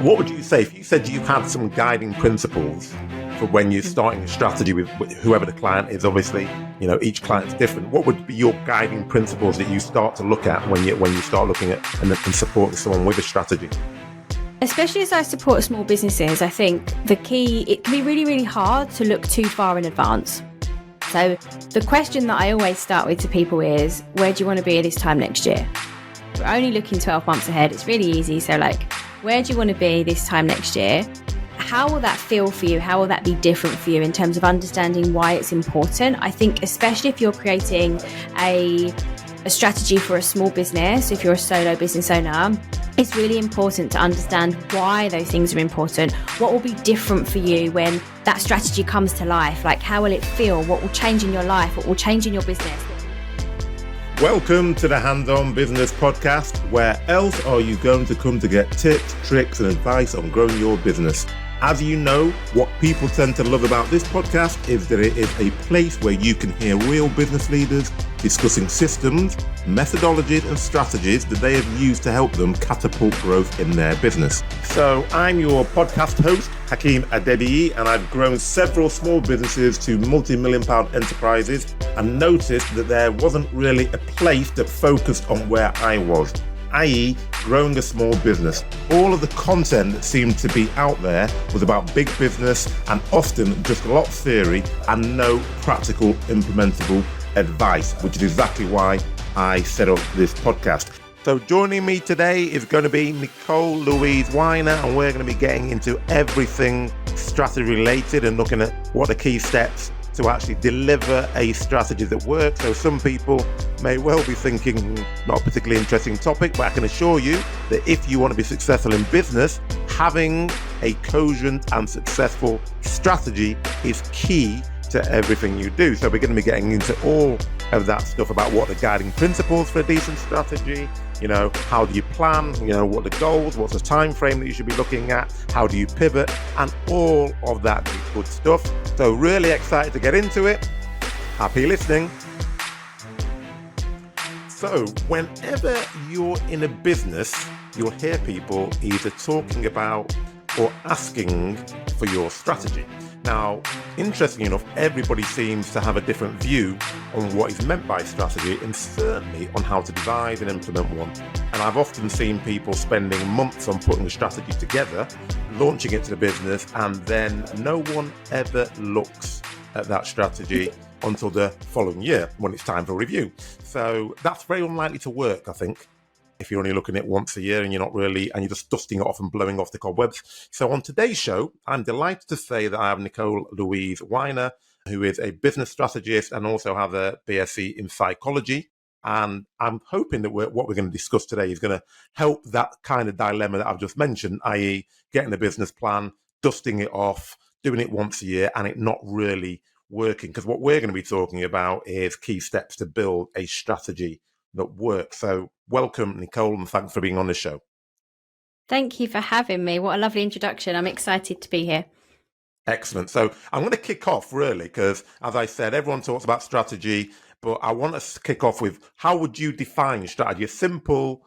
What would you say if you said you had some guiding principles for when you're starting a strategy with whoever the client is? Obviously, each client's different. What would be your guiding principles that you start to look at when you start looking at and supporting someone with a strategy? Especially as I support small businesses, I think it can be really, really hard to look too far in advance. So the question that I always start with to people is, where do you want to be this time next year? We're only looking 12 months ahead. It's really easy. So where do you want to be this time next year? How will that feel for you? How will that be different for you in terms of understanding why it's important? I think especially if you're creating a strategy for a small business, if you're a solo business owner, it's really important to understand why those things are important. What will be different for you when that strategy comes to life? How will it feel? What will change in your life? What will change in your business? Welcome to the Hands-On Business Podcast. Where else are you going to come to get tips, tricks, and advice on growing your business? As you know, what people tend to love about this podcast is that it is a place where you can hear real business leaders discussing systems, methodologies, and strategies that they have used to help them catapult growth in their business. So I'm your podcast host, Hakeem Adebiyi, and I've grown several small businesses to multi-million-pound enterprises and noticed that there wasn't really a place that focused on where I was, i.e. growing a small business. All of the content that seemed to be out there was about big business and often just a lot of theory and no practical implementable advice, which is exactly why I set up this podcast. So joining me today is going to be Nicole Louise Winer, and we're going to be getting into everything strategy related and looking at what are the key steps to actually deliver a strategy that works. So some people may well be thinking, not a particularly interesting topic, but I can assure you that if you want to be successful in business, having a cogent and successful strategy is key to everything you do. So we're going to be getting into all of that stuff about what are the guiding principles for a decent strategy, how do you plan, what are the goals, what's the time frame that you should be looking at, how do you pivot, and all of that good stuff. So really excited to get into it. Happy listening. So whenever you're in a business, you'll hear people either talking about or asking for your strategy. Now, interestingly enough, everybody seems to have a different view on what is meant by strategy and certainly on how to devise and implement one. And I've often seen people spending months on putting a strategy together, launching it to the business, and then no one ever looks at that strategy until the following year when it's time for review. So that's very unlikely to work, I think, if you're only looking at it once a year and you're just dusting it off and blowing off the cobwebs. So on today's show, I'm delighted to say that I have Nicole Louise Winer, who is a business strategist and also has a BSc in psychology. And I'm hoping that what we're going to discuss today is going to help that kind of dilemma that I've just mentioned, i.e. getting a business plan, dusting it off, doing it once a year, and it not really working. Because what we're going to be talking about is key steps to build a strategy that works. So welcome, Nicole, and thanks for being on the show. Thank you for having me. What a lovely introduction. I'm excited to be here. Excellent. So I'm going to kick off really because, as I said, everyone talks about strategy, but I want us to kick off with how would you define strategy? A simple,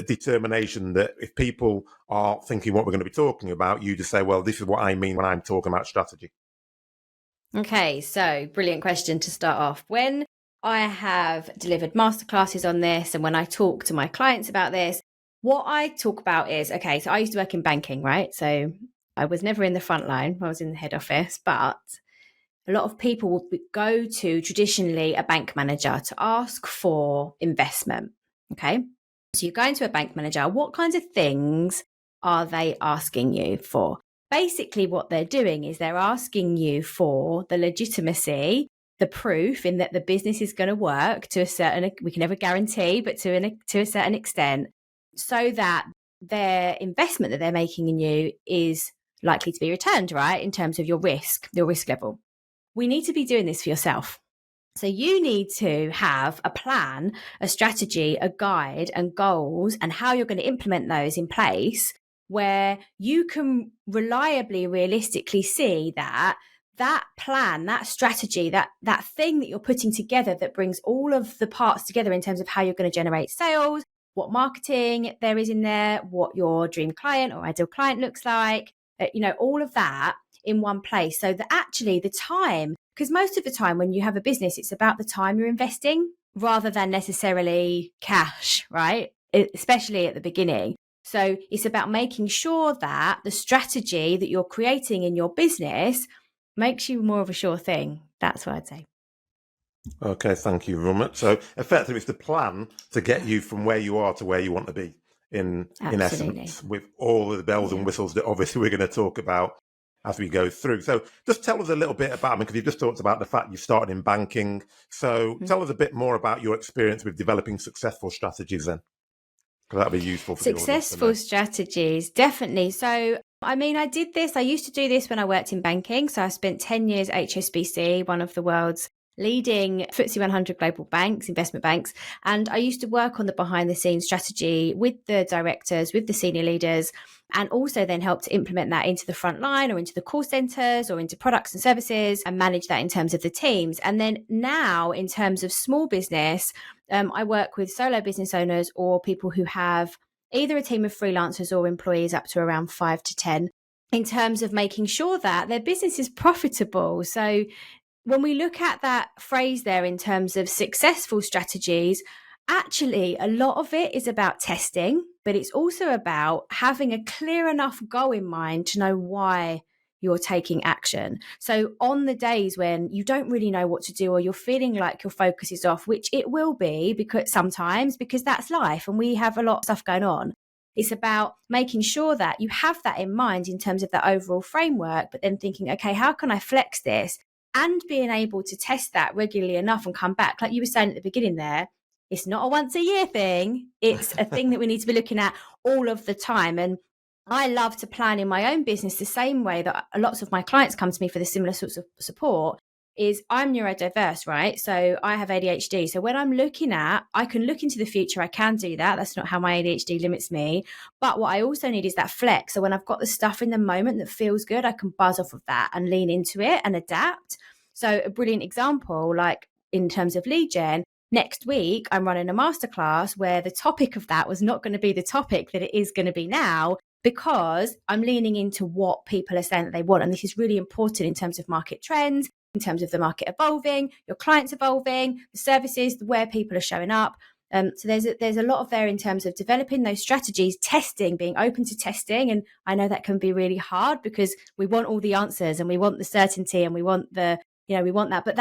determination that if people are thinking what we're going to be talking about, you just say, well, this is what I mean when I'm talking about strategy. Okay, so brilliant question to start off. When I have delivered masterclasses on this and when I talk to my clients about this, what I talk about is, okay, so I used to work in banking, right? So I was never in the front line. I was in the head office, but a lot of people would go to traditionally a bank manager to ask for investment. Okay. So you're going to a bank manager. What kinds of things are they asking you for? Basically, what they're doing is they're asking you for the legitimacy, the proof in that the business is going to work to a certain, we can never guarantee, but to a certain extent, so that their investment that they're making in you is likely to be returned, right? In terms of your risk level. We need to be doing this for yourself. So you need to have a plan, a strategy, a guide and goals and how you're going to implement those in place where you can reliably, realistically see that plan, that strategy, that thing that you're putting together that brings all of the parts together in terms of how you're going to generate sales, what marketing there is in there, what your dream client or ideal client looks like, all of that in one place. So that actually the time, because most of the time when you have a business, it's about the time you're investing rather than necessarily cash, right? Especially at the beginning. So it's about making sure that the strategy that you're creating in your business makes you more of a sure thing. That's what I'd say. Okay, thank you very much. So effectively, it's the plan to get you from where you are to where you want to be in essence, with all of the bells and whistles that obviously we're going to talk about as we go through. So just tell us a little bit about, because you've just talked about the fact you started in banking. So tell us a bit more about your experience with developing successful strategies then, because that'll be useful for successful strategies, definitely. So I used to do this when I worked in banking. So I spent 10 years at HSBC, one of the world's leading FTSE 100 global banks, investment banks. And I used to work on the behind the scenes strategy with the directors, with the senior leaders, and also then help to implement that into the front line or into the call centers or into products and services and manage that in terms of the teams. And then now in terms of small business, I work with solo business owners or people who have either a team of freelancers or employees up to around 5 to 10 in terms of making sure that their business is profitable. So when we look at that phrase there in terms of successful strategies, actually a lot of it is about testing, but it's also about having a clear enough goal in mind to know why you're taking action. So on the days when you don't really know what to do or you're feeling like your focus is off, which it will be because that's life and we have a lot of stuff going on. It's about making sure that you have that in mind in terms of that overall framework, but then thinking, okay, how can I flex this? And being able to test that regularly enough and come back. Like you were saying at the beginning there, it's not a once a year thing. It's a thing that we need to be looking at all of the time. And I love to plan in my own business the same way that lots of my clients come to me for the similar sorts of support. Is I'm neurodiverse, right? So I have ADHD. So when I'm I can look into the future, I can do that. That's not how my ADHD limits me. But what I also need is that flex. So when I've got the stuff in the moment that feels good, I can buzz off of that and lean into it and adapt. So a brilliant example, like in terms of lead gen, next week, I'm running a masterclass where the topic of that was not going to be the topic that it is going to be now, because I'm leaning into what people are saying that they want. And this is really important in terms of market trends, in terms of the market evolving, your clients evolving, the services, where people are showing up. So there's a lot of there in terms of developing those strategies, testing, being open to testing. And I know that can be really hard because we want all the answers and we want the certainty and we want we want that, but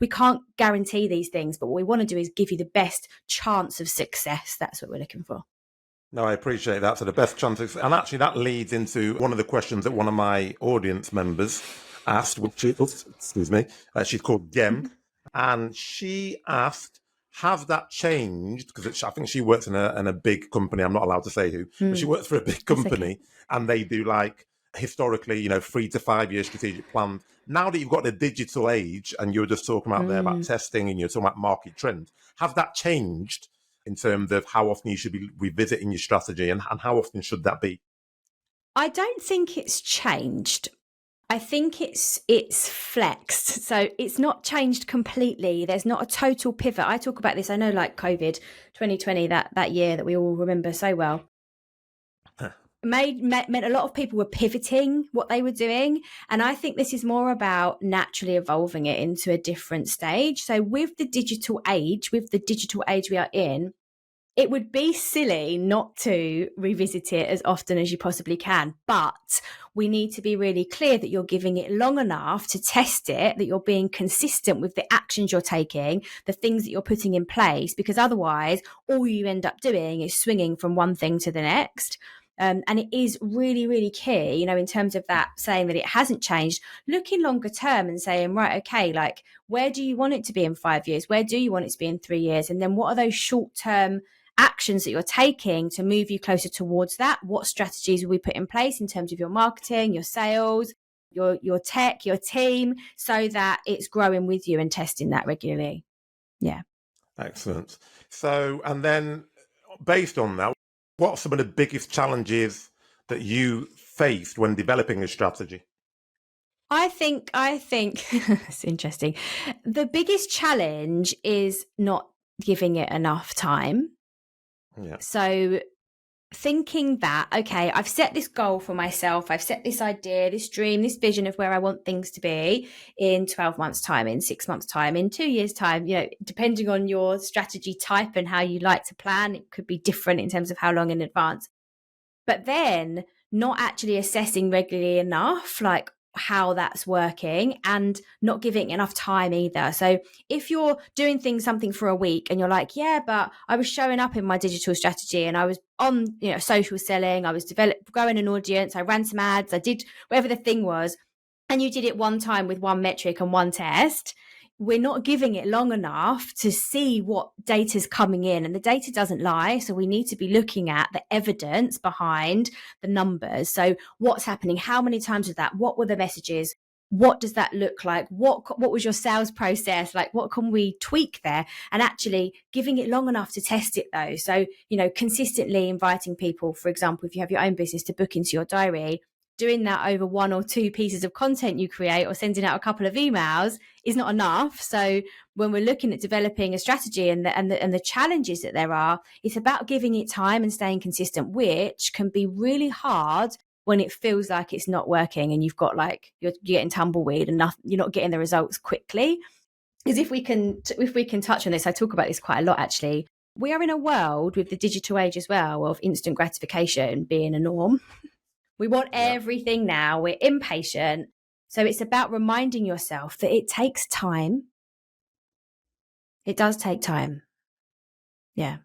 we can't guarantee these things. But what we want to do is give you the best chance of success. That's what we're looking for. No, I appreciate that. So the best chance, and actually that leads into one of the questions that one of my audience members asked, she's called Gem, and she asked, has that changed? Because I think she works in a big company. I'm not allowed to say who, but she works for a big company, and they do historically, 3 to 5 year strategic plan. Now that you've got the digital age, and you were just talking about there about testing, and you're talking about market trends, has that changed in terms of how often you should be revisiting your strategy, and how often should that be? I don't think it's changed. I think it's flexed. So it's not changed completely. There's not a total pivot. I talk about this. I know like COVID 2020, that year that we all remember so well, meant a lot of people were pivoting what they were doing. And I think this is more about naturally evolving it into a different stage. So with the digital age we are in, it would be silly not to revisit it as often as you possibly can. But we need to be really clear that you're giving it long enough to test it, that you're being consistent with the actions you're taking, the things that you're putting in place, because otherwise all you end up doing is swinging from one thing to the next. And it is really, really key, in terms of that, saying that it hasn't changed, looking longer term and saying, right, okay, like, where do you want it to be in 5 years? Where do you want it to be in 3 years? And then what are those short term actions that you're taking to move you closer towards that? What strategies will we put in place in terms of your marketing, your sales, your tech, your team, so that it's growing with you and testing that regularly? Yeah. Excellent. So, and then based on that, what are some of the biggest challenges that you faced when developing a strategy? I think it's interesting. The biggest challenge is not giving it enough time. Yeah. So thinking that, okay, I've set this goal for myself, I've set this idea, this dream, this vision of where I want things to be in 12 months' time, in 6 months' time, in 2 years' time, depending on your strategy type and how you like to plan, it could be different in terms of how long in advance. But then not actually assessing regularly enough, like how that's working, and not giving enough time either. So if you're doing something for a week and you're like, yeah, but I was showing up in my digital strategy and I was on, social selling, I was growing an audience, I ran some ads, I did whatever the thing was, and you did it one time with one metric and one test, we're not giving it long enough to see what data's coming in, and the data doesn't lie. So we need to be looking at the evidence behind the numbers. So what's happening? How many times was that? What were the messages? What does that look like? What was your sales process? Like, what can we tweak there? And actually giving it long enough to test it though. So, consistently inviting people, for example, if you have your own business, to book into your diary, doing that over one or two pieces of content you create or sending out a couple of emails is not enough. So when we're looking at developing a strategy and the challenges that there are, it's about giving it time and staying consistent, which can be really hard when it feels like it's not working and you've got you're getting tumbleweed and you're not getting the results quickly. Because if we can touch on this, I talk about this quite a lot actually. We are in a world with the digital age as well of instant gratification being a norm. We want everything now. We're impatient. So it's about reminding yourself that it takes time. It does take time. Yeah.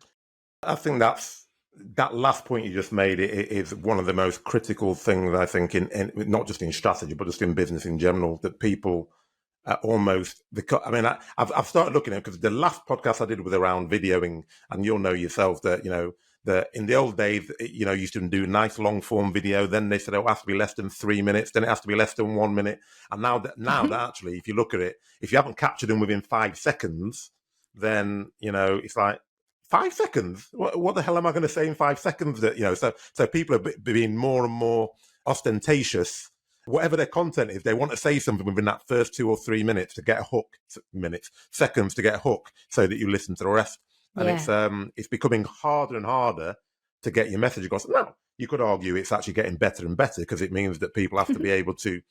I think that last point you just made is one of the most critical things, I think, in not just in strategy, but just in business in general, that people almost, I mean, I've started looking at it because the last podcast I did was around videoing, and you'll know yourself that, that in the old days, you used to do nice long form video. Then they said, oh, it has to be less than 3 minutes. Then it has to be less than 1 minute. And now that actually, if you look at it, if you haven't captured them within 5 seconds, then, it's like, 5 seconds? What the hell am I going to say in 5 seconds? That, so people are being more and more ostentatious. Whatever their content is, they want to say something within that first 2 or 3 minutes to get a hook, seconds to get a hook, so that you listen to the rest. And it's becoming harder and harder to get your message across. Now, you could argue it's actually getting better and better, because it means that people have to be able to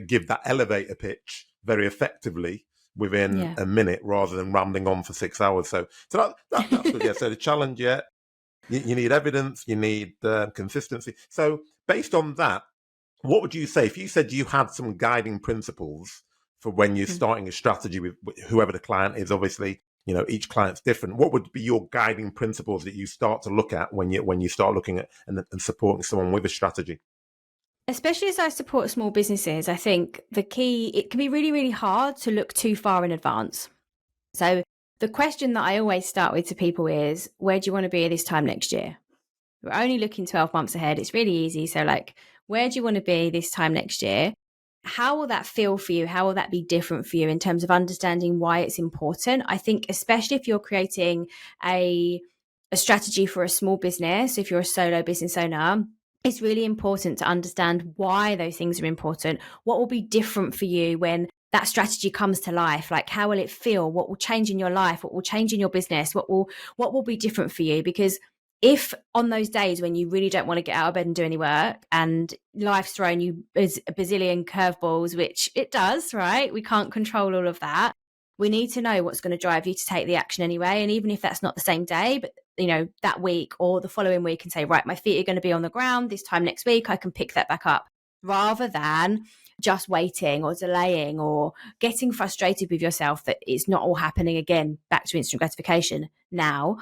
give that elevator pitch very effectively within a minute, rather than rambling on for 6 hours. So that's good. Yeah. So the challenge, you need evidence, you need consistency. So based on that, what would you say if you said you had some guiding principles for when you're starting a strategy with whoever the client is? Obviously, each client's different. What would be your guiding principles that you start to look at when you start looking at and supporting someone with a strategy? Especially as I support small businesses, I think the key, it can be really, really hard to look too far in advance. So the question that I always start with to people is, where do you want to be this time next year? We're only looking 12 months ahead. It's really easy. So where do you want to be this time next year? How will that feel for you? How will that be different for you in terms of understanding why it's important? I think especially if you're creating a strategy for a small business, if you're a solo business owner, it's really important to understand why those things are important. What will be different for you when that strategy comes to life? Like, how will it feel? What will change in your life? What will change in your business? What will be different for you? Because if on those days when you really don't want to get out of bed and do any work, and life's thrown you a bazillion curveballs, which it does, right? We can't control all of that. We need to know what's going to drive you to take the action anyway. And even if that's not the same day, but that week or the following week, and say, right, my feet are going to be on the ground this time next week, I can pick that back up, rather than just waiting or delaying or getting frustrated with yourself that it's not all happening again, back to instant gratification now.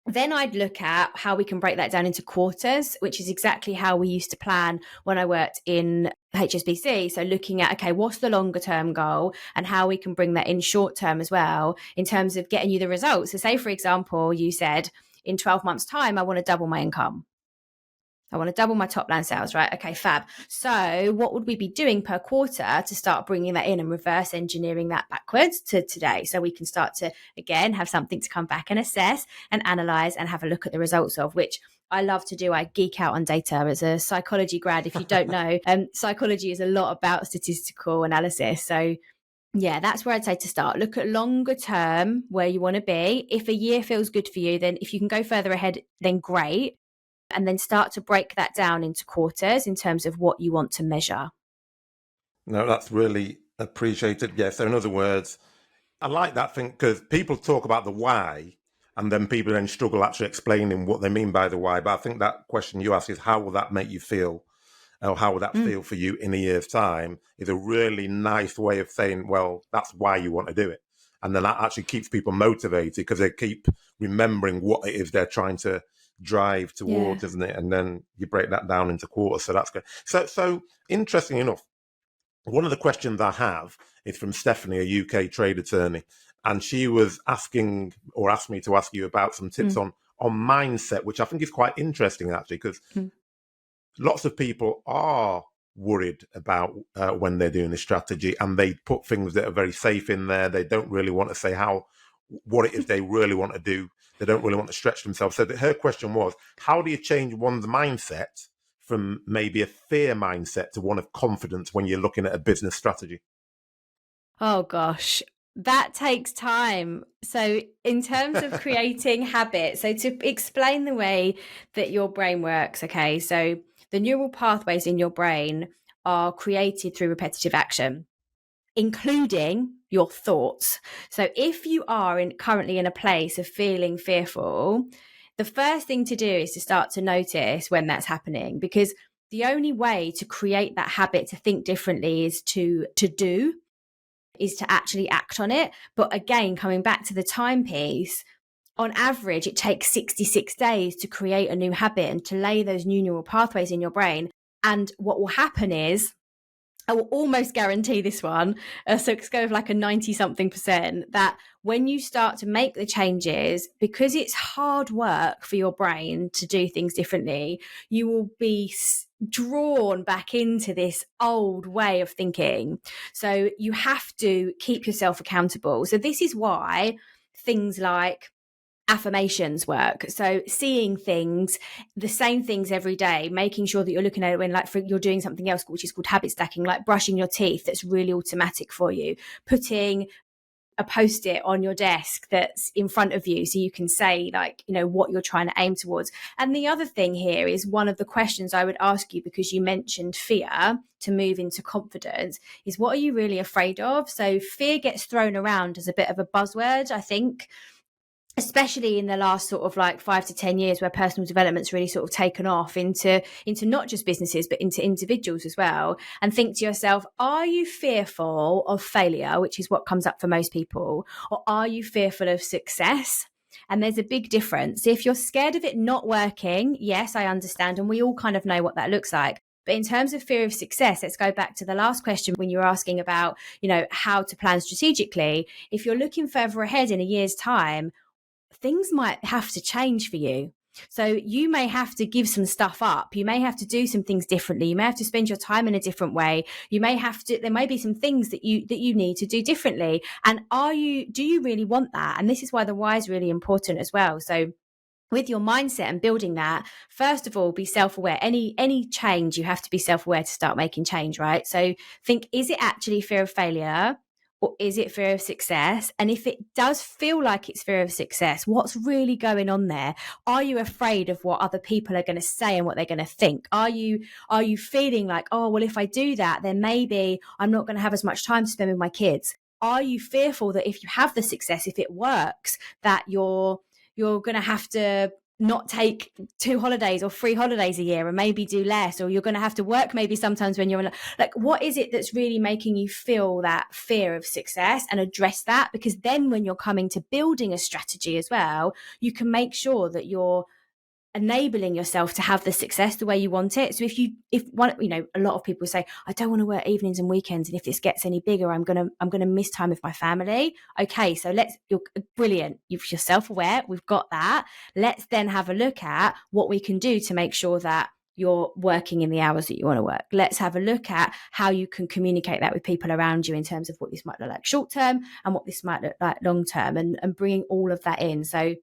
Then I'd look at how we can break that down into quarters, which is exactly how we used to plan when I worked in HSBC. So looking at, okay, what's the longer term goal and how we can bring that in short term as well, in terms of getting you the results. So say, for example, you said in 12 months time, I want to double my income. I want to double my top line sales, right? Okay, fab. So what would we be doing per quarter to start bringing that in and reverse engineering that backwards to today? So we can start to, again, have something to come back and assess and analyze and have a look at the results of, which I love to do. I geek out on data as a psychology grad. If you don't know, psychology is a lot about statistical analysis. So Yeah, that's where I'd say to start. Look at longer term where you want to be. If a year feels good for you, then if you can go further ahead, then great. And then start to break that down into quarters in terms of what you want to measure. No, that's really appreciated. Yeah. So in other words, I like that thing because people talk about the why and then people then struggle actually explaining what they mean by the why. But I think that question you ask is how will that make you feel? Or how will that feel for you in a year's time is a really nice way of saying, well, that's why you want to do it. And then that actually keeps people motivated because they keep remembering what it is they're trying to drive Yeah. towards, isn't it? And then you break that down into quarters. So that's good. So interesting enough, one of the questions I have is from Stephanie, a UK trade attorney, and she was asking or asked me to ask you about some tips on mindset, which I think is quite interesting actually, because lots of people are worried about when they're doing a strategy, and they put things that are very safe in there. They don't really want to say what it is they really want to do. They don't really want to stretch themselves. So her question was, how do you change one's mindset from maybe a fear mindset to one of confidence when you're looking at a business strategy? Oh gosh, that takes time. So, in terms of creating habits, so to explain the way that your brain works, okay, so the neural pathways in your brain are created through repetitive action, including your thoughts. So, if you are currently in a place of feeling fearful, the first thing to do is to start to notice when that's happening, because the only way to create that habit to think differently is to actually act on it. But again, coming back to the timepiece, on average, it takes 66 days to create a new habit and to lay those new neural pathways in your brain. And what will happen is, I will almost guarantee this one. So let's go with like a 90 something percent that when you start to make the changes, because it's hard work for your brain to do things differently, you will be drawn back into this old way of thinking. So you have to keep yourself accountable. So this is why things like affirmations work. So seeing things, the same things every day, making sure that you're looking at it when you're doing something else, which is called habit stacking, like brushing your teeth, that's really automatic for you. Putting a post-it on your desk that's in front of you so you can say what you're trying to aim towards. And the other thing here is one of the questions I would ask you, because you mentioned fear, to move into confidence, is what are you really afraid of? So fear gets thrown around as a bit of a buzzword, I think, especially in the last sort of like 5 to 10 years, where personal development's really sort of taken off into not just businesses, but into individuals as well. And think to yourself, are you fearful of failure, which is what comes up for most people, or are you fearful of success? And there's a big difference. If you're scared of it not working, yes, I understand. And we all kind of know what that looks like. But in terms of fear of success, let's go back to the last question when you were asking about, how to plan strategically. If you're looking further ahead in a year's time, things might have to change for you. So you may have to give some stuff up. You may have to do some things differently. You may have to spend your time in a different way. There may be some things that you need to do differently. And do you really want that? And this is why the why is really important as well. So with your mindset and building that, first of all, be self-aware. Any change, you have to be self-aware to start making change, right? So think, is it actually fear of failure? Or is it fear of success? And if it does feel like it's fear of success, what's really going on there? Are you afraid of what other people are going to say and what they're going to think? Are you feeling like, oh, well, if I do that, then maybe I'm not going to have as much time to spend with my kids? Are you fearful that if you have the success, if it works, that you're going to have to not take 2 holidays or 3 holidays a year and maybe do less, or you're going to have to work maybe sometimes when you're like, what is it that's really making you feel that fear of success, and address that? Because then when you're coming to building a strategy as well, you can make sure that you're enabling yourself to have the success the way you want it. So a lot of people say, I don't want to work evenings and weekends, and if this gets any bigger, I'm gonna miss time with my family. Okay, so you're brilliant. You're self-aware. We've got that. Let's then have a look at what we can do to make sure that you're working in the hours that you want to work. Let's have a look at how you can communicate that with people around you in terms of what this might look like short term and what this might look like long term, and bringing all of that in. So,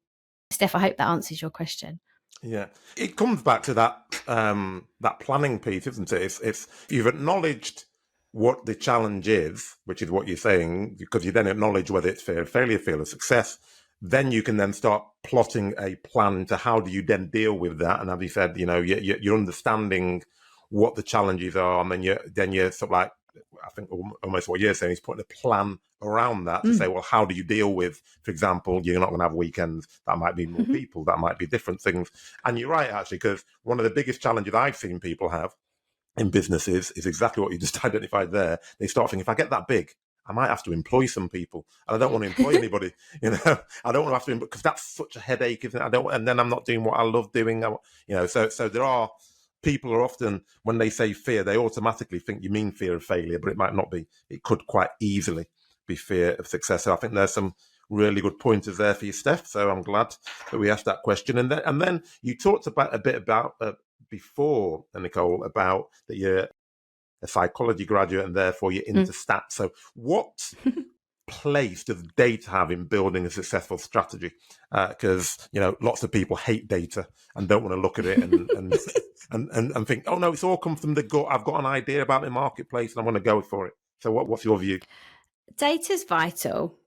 Steph, I hope that answers your question. Yeah, it comes back to that that planning piece, isn't it? If you've acknowledged what the challenge is, which is what you're saying, because you then acknowledge whether it's fear of failure, fear of success, then you can then start plotting a plan to how do you then deal with that. And as you said, you're understanding what the challenges are, and then you're sort of like, I think almost what you're saying is putting a plan around that to say, well, how do you deal with, for example, you're not going to have weekends, that might be more people, that might be different things. And you're right, actually, because one of the biggest challenges I've seen people have in businesses is exactly what you just identified there. They start thinking, if I get that big, I might have to employ some people, and I don't want to employ anybody. I don't want to have to, because that's such a headache, isn't it? And then I'm not doing what I love doing. So there are people are often, when they say fear, they automatically think you mean fear of failure, but it might not be. It could quite easily be fear of success. So I think there's some really good pointers there for you, Steph. So I'm glad that we asked that question. And then you talked about a bit about before, Nicole, about that you're a psychology graduate and therefore you're into stats. So what place does data have in building a successful strategy? Because lots of people hate data and don't want to look at it and think, oh no, it's all come from the gut. I've got an idea about the marketplace and I want to go for it. So what's your view? Data's vital.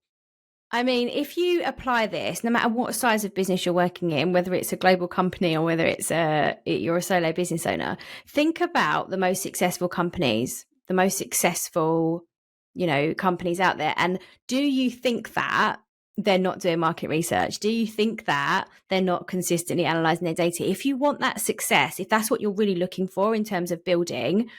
I mean, if you apply this, no matter what size of business you're working in, whether it's a global company or whether you're a solo business owner, think about the most successful companies, the most successful, companies out there. And do you think that they're not doing market research? Do you think that they're not consistently analyzing their data? If you want that success, if that's what you're really looking for in terms of building,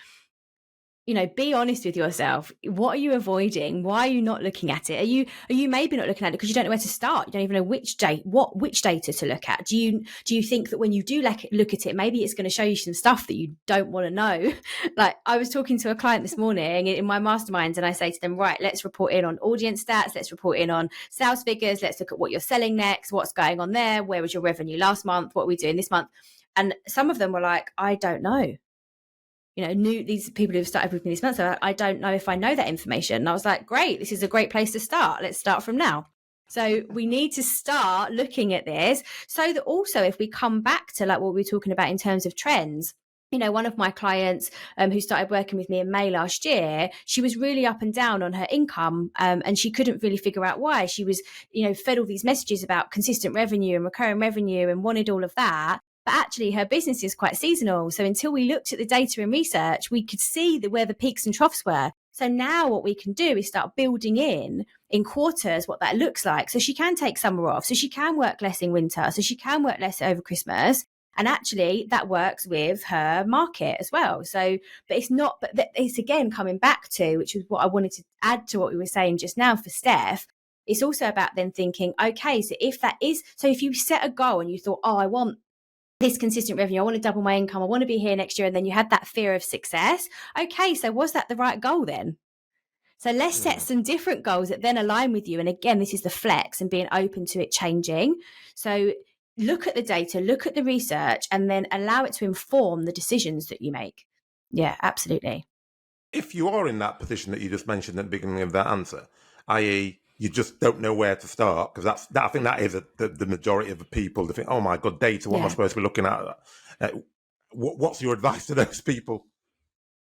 be honest with yourself. What are you avoiding? Why are you not looking at it? Are you maybe not looking at it because you don't know where to start? You don't even know which data to look at. Do you think that when you do look at it, maybe it's going to show you some stuff that you don't want to know? Like, I was talking to a client this morning in my mastermind, and I say to them, right, let's report in on audience stats. Let's report in on sales figures. Let's look at what you're selling next. What's going on there? Where was your revenue last month? What are we doing this month? And some of them were like, I don't know. These people who've started with me this month, so I don't know if I know that information. And I was like, great, this is a great place to start. Let's start from now. So we need to start looking at this so that also if we come back to like what we were talking about in terms of trends, one of my clients who started working with me in May last year, she was really up and down on her income and she couldn't really figure out why. She was, fed all these messages about consistent revenue and recurring revenue and wanted all of that. But actually, her business is quite seasonal. So until we looked at the data and research, we could see where the peaks and troughs were. So now what we can do is start building in quarters what that looks like. So she can take summer off. So she can work less in winter. So she can work less over Christmas. And actually, that works with her market as well. So, but it's again coming back to, which is what I wanted to add to what we were saying just now for Steph. It's also about then thinking, okay, so if you set a goal and you thought, oh, I want this consistent revenue, I want to double my income, I want to be here next year, and then you had that fear of success. Okay, so was that the right goal then? So let's set some different goals that then align with you. And again, this is the flex and being open to it changing. So look at the data, look at the research, and then allow it to inform the decisions that you make. Yeah, absolutely. If you are in that position that you just mentioned at the beginning of that answer, i.e., you just don't know where to start, because I think that is the majority of the people. They think, oh my God, data, what am I supposed to be looking at? What's your advice to those people?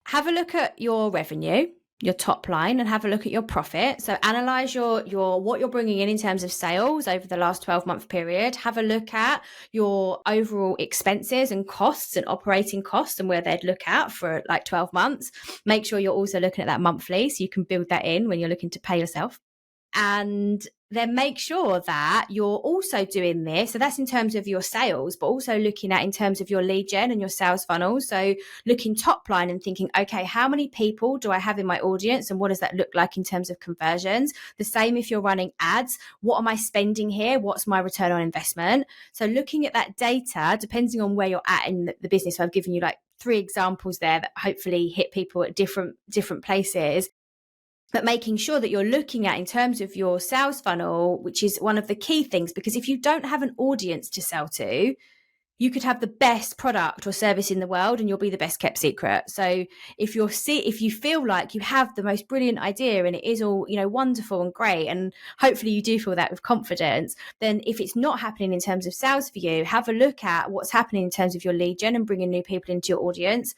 Have a look at your revenue, your top line, and have a look at your profit. So analyze your what you're bringing in terms of sales over the last 12-month period. Have a look at your overall expenses and costs and operating costs and where they'd look at for like 12 months. Make sure you're also looking at that monthly so you can build that in when you're looking to pay yourself. And then make sure that you're also doing this. So that's in terms of your sales, but also looking at in terms of your lead gen and your sales funnels. So looking top line and thinking, okay, how many people do I have in my audience? And what does that look like in terms of conversions? The same if you're running ads. What am I spending here? What's my return on investment? So looking at that data, depending on where you're at in the business. So I've given you like 3 examples there that hopefully hit people at different places. But making sure that you're looking at in terms of your sales funnel, which is one of the key things, because if you don't have an audience to sell to, you could have the best product or service in the world and you'll be the best kept secret. So if you feel like you have the most brilliant idea and it is all, wonderful and great, and hopefully you do feel that with confidence, then if it's not happening in terms of sales for you, have a look at what's happening in terms of your lead gen and bringing new people into your audience.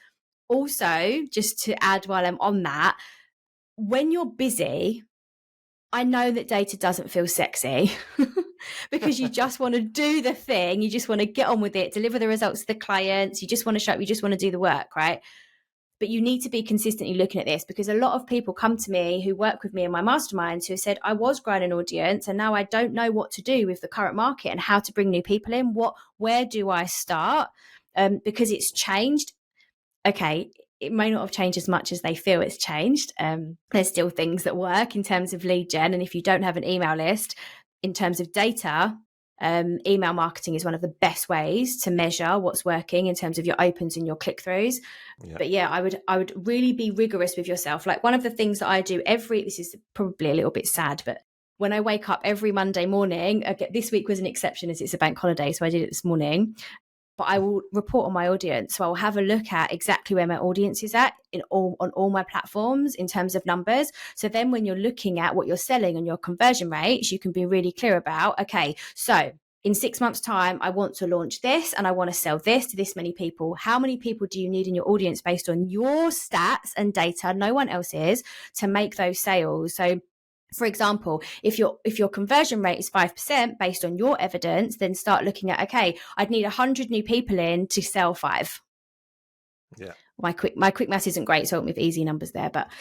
Also, just to add while I'm on that, when you're busy, I know that data doesn't feel sexy because you just want to do the thing. You just want to get on with it, deliver the results to the clients. You just want to show up. You just want to do the work, right? But you need to be consistently looking at this, because a lot of people come to me who work with me in my masterminds who said, I was growing an audience and now I don't know what to do with the current market and how to bring new people in. Where do I start? Because it's changed. Okay, it may not have changed as much as they feel it's changed. There's still things that work in terms of lead gen. And if you don't have an email list, in terms of data, email marketing is one of the best ways to measure what's working in terms of your opens and your click-throughs. Yeah. But yeah, I would really be rigorous with yourself. Like, one of the things that I do this is probably a little bit sad, but when I wake up every Monday morning, this week was an exception as it's a bank holiday, so I did it this morning. But I will report on my audience. So I'll have a look at exactly where my audience is at on all my platforms in terms of numbers. So then when you're looking at what you're selling and your conversion rates, you can be really clear about, okay, so in 6 months' time, I want to launch this and I want to sell this to this many people. How many people do you need in your audience based on your stats and data, no one else's, to make those sales? So for example, if your conversion rate is 5% based on your evidence, then start looking at, okay, I'd need 100 new people in to sell 5. Yeah. My quick maths isn't great, so I went with easy numbers there. But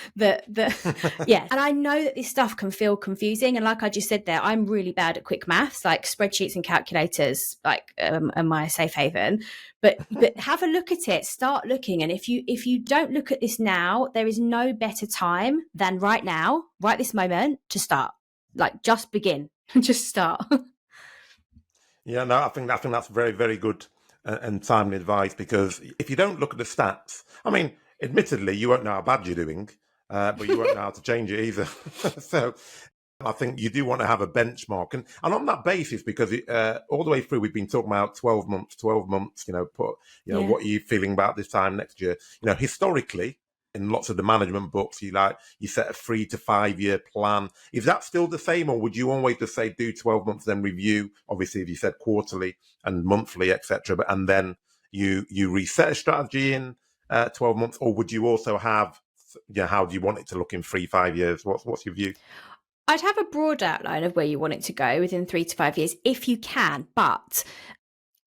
yeah. And I know that this stuff can feel confusing. And like I just said there, I'm really bad at quick maths, like spreadsheets and calculators, like are my safe haven. But have a look at it, start looking. And if you don't look at this now, there is no better time than right now, right this moment, to start. Like, just begin, just start. Yeah, no, I think that's very, very good and timely advice, because if you don't look at the stats, I mean, admittedly, you won't know how bad you're doing, but you won't know how to change it either. So I think you do want to have a benchmark. And on that basis, because all the way through, we've been talking about 12 months, what are you feeling about this time next year? Historically, in lots of the management books, you set a 3 to 5 year plan. Is that still the same, or would you always just say do 12 months, then review? Obviously, if you said quarterly and monthly, etc., and then you reset a strategy in 12 months, or would you also have, how do you want it to look in 3-5 years? What's your view? I'd have a broad outline of where you want it to go within 3 to 5 years, if you can, but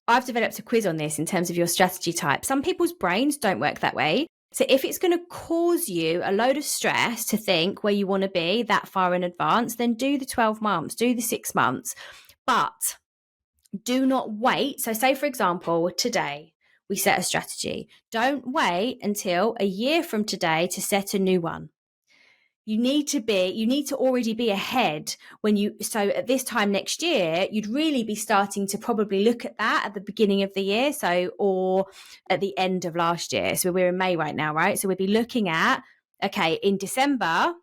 I've developed a quiz on this in terms of your strategy type. Some people's brains don't work that way. So if it's going to cause you a load of stress to think where you want to be that far in advance, then do the 12 months, do the 6 months, but do not wait. So say, for example, today we set a strategy. Don't wait until a year from today to set a new one. You need to already be ahead so at this time next year, you'd really be starting to probably look at that at the beginning of the year. Or at the end of last year. So we're in May right now, right? So we'd be looking at, okay, in December,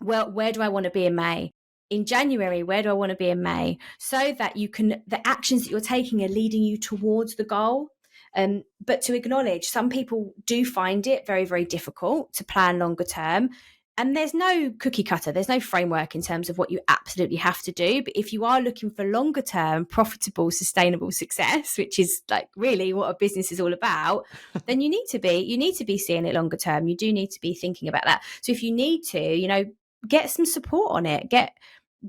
well, where do I want to be in May? In January, where do I want to be in May? So that the actions that you're taking are leading you towards the goal. But to acknowledge, some people do find it very, very difficult to plan longer term. And there's no cookie cutter, there's no framework in terms of what you absolutely have to do. But if you are looking for longer term, profitable, sustainable success, which is like really what a business is all about, then you need to be seeing it longer term. You do need to be thinking about that. So if you need to, get some support on it,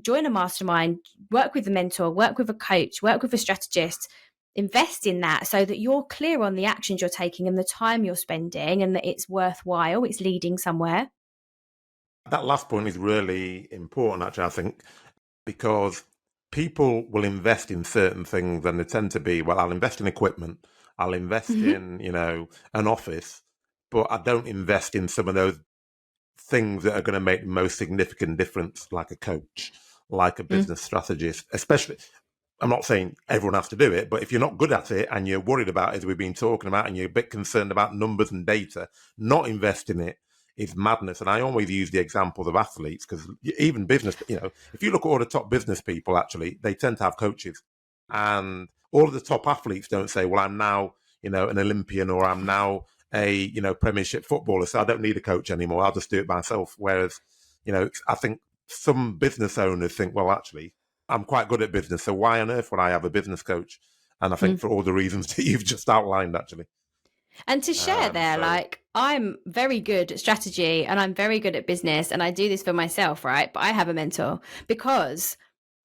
join a mastermind, work with a mentor, work with a coach, work with a strategist, invest in that so that you're clear on the actions you're taking and the time you're spending, and that it's worthwhile, it's leading somewhere. That last point is really important, actually, I think, because people will invest in certain things and they tend to be, well, I'll invest in equipment, I'll invest in, an office, but I don't invest in some of those things that are going to make the most significant difference, like a coach, like a business strategist, especially. I'm not saying everyone has to do it, but if you're not good at it and you're worried about it, as we've been talking about, and you're a bit concerned about numbers and data, not investing in it is madness. And I always use the examples of athletes, because even business, if you look at all the top business people, actually, they tend to have coaches. And all of the top athletes don't say, well, I'm now, an Olympian, or I'm now a, Premiership footballer, so I don't need a coach anymore. I'll just do it myself. Whereas, I think some business owners think, well, actually, I'm quite good at business, so why on earth would I have a business coach? And I think for all the reasons that you've just outlined, actually. And to share I'm very good at strategy and I'm very good at business, and I do this for myself, right? But I have a mentor because,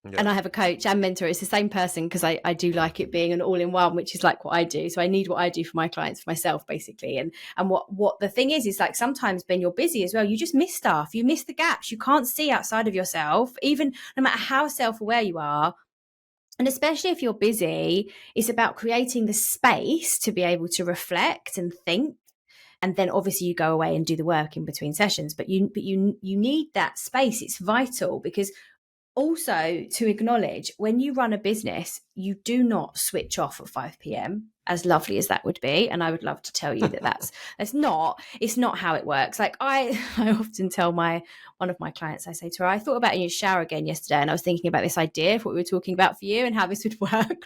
and I have a coach and mentor. It's the same person because I do like it being an all-in-one, which is like what I do. So I need what I do for my clients, for myself, basically. And what the thing is like sometimes when you're busy as well, you just miss stuff. You miss the gaps. You can't see outside of yourself, even no matter how self-aware you are. And especially if you're busy, it's about creating the space to be able to reflect and think, and then obviously you go away and do the work in between sessions, but you need that space. It's vital, because also to acknowledge when you run a business, you do not switch off at 5 p.m., as lovely as that would be. And I would love to tell you that it's not how it works. Like I often tell one of my clients, I say to her, I thought about in your shower again yesterday, and I was thinking about this idea for what we were talking about for you and how this would work.